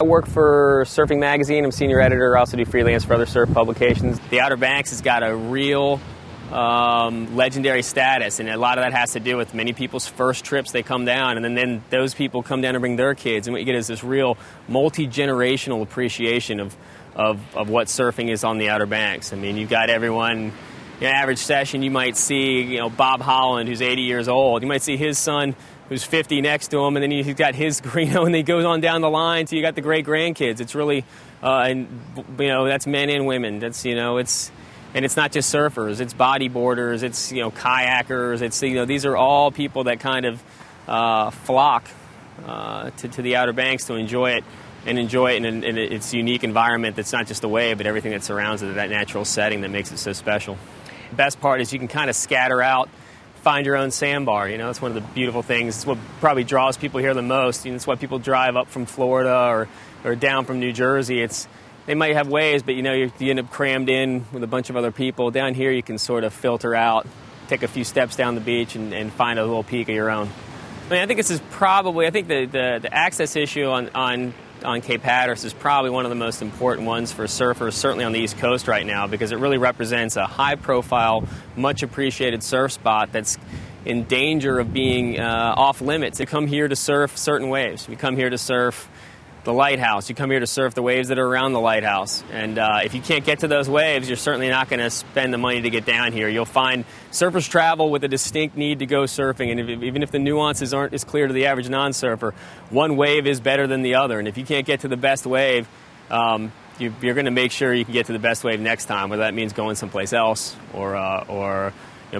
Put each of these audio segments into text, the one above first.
I work for Surfing Magazine. I'm senior editor. I also do freelance for other surf publications. The Outer Banks has got a real legendary status, and a lot of that has to do with many people's first trips. They come down, and then those people come down and bring their kids, and what you get is this real multi-generational appreciation of what surfing is on the Outer Banks. I mean, you've got everyone. In an average session, you might see, Bob Holland, who's 80 years old. You might see his son, who's 50, next to him, and then he's got his, and then he goes on down the line. So you got the great grandkids. It's really, that's men and women. That's and it's not just surfers. It's bodyboarders. It's kayakers. It's these are all people that kind of flock to the Outer Banks to enjoy it in its unique environment. That's not just the wave, but everything that surrounds it, that natural setting that makes it so special. The best part is you can kind of scatter out, find your own sandbar. That's one of the beautiful things. It's what probably draws people here the most. It's why people drive up from Florida or down from New Jersey. They might have waves, but you end up crammed in with a bunch of other people. Down here you can sort of filter out, take a few steps down the beach and find a little peak of your own. I think this is probably, the access issue on Cape Hatteras is probably one of the most important ones for surfers, certainly on the East Coast right now, because it really represents a high-profile, much-appreciated surf spot that's in danger of being off limits. You come here to surf certain waves. You come here to surf the lighthouse. You come here to surf the waves that are around the lighthouse. And if you can't get to those waves, you're certainly not going to spend the money to get down here. You'll find surfers travel with a distinct need to go surfing, and even if the nuances aren't as clear to the average non-surfer, one wave is better than the other. And if you can't get to the best wave, you're going to make sure you can get to the best wave next time, whether that means going someplace else or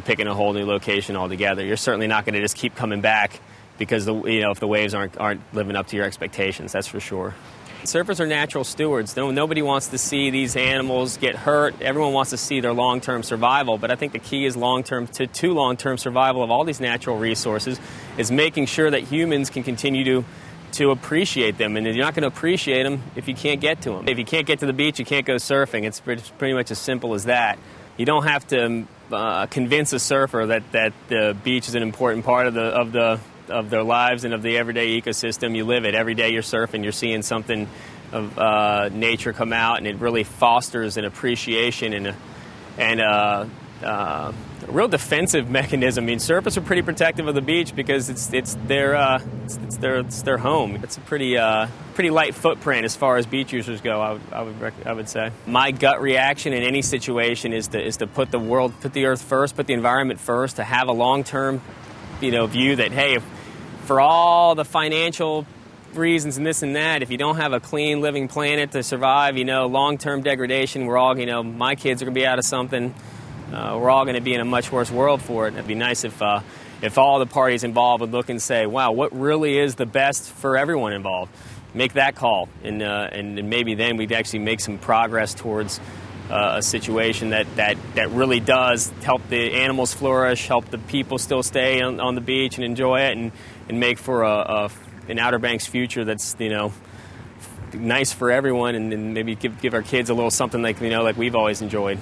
picking a whole new location altogether. You're certainly not going to just keep coming back because if the waves aren't living up to your expectations, that's for sure. Surfers are natural stewards. Nobody wants to see these animals get hurt. Everyone wants to see their long-term survival, but I think the key is long-term survival of all these natural resources is making sure that humans can continue to appreciate them, and you're not going to appreciate them if you can't get to them. If you can't get to the beach, you can't go surfing. It's pretty much as simple as that. You don't have to convince a surfer that the beach is an important part of their lives and of the everyday ecosystem. You live it. Every day you're surfing, you're seeing something of nature come out, and it really fosters an appreciation and a real defensive mechanism. I mean, surfers are pretty protective of the beach because it's their home. It's a pretty light footprint as far as beach users go. I would say my gut reaction in any situation is to put the earth first, put the environment first, to have a long-term view that, hey, for all the financial reasons and this and that, if you don't have a clean living planet to survive, long-term degradation, we're all, my kids are going to be out of something. We're all going to be in a much worse world for it. And it'd be nice if all the parties involved would look and say, wow, what really is the best for everyone involved? Make that call, and maybe then we'd actually make some progress towards a situation that really does help the animals flourish, help the people still stay on the beach and enjoy it, and make for an Outer Banks future that's nice for everyone, and maybe give our kids a little something like we've always enjoyed.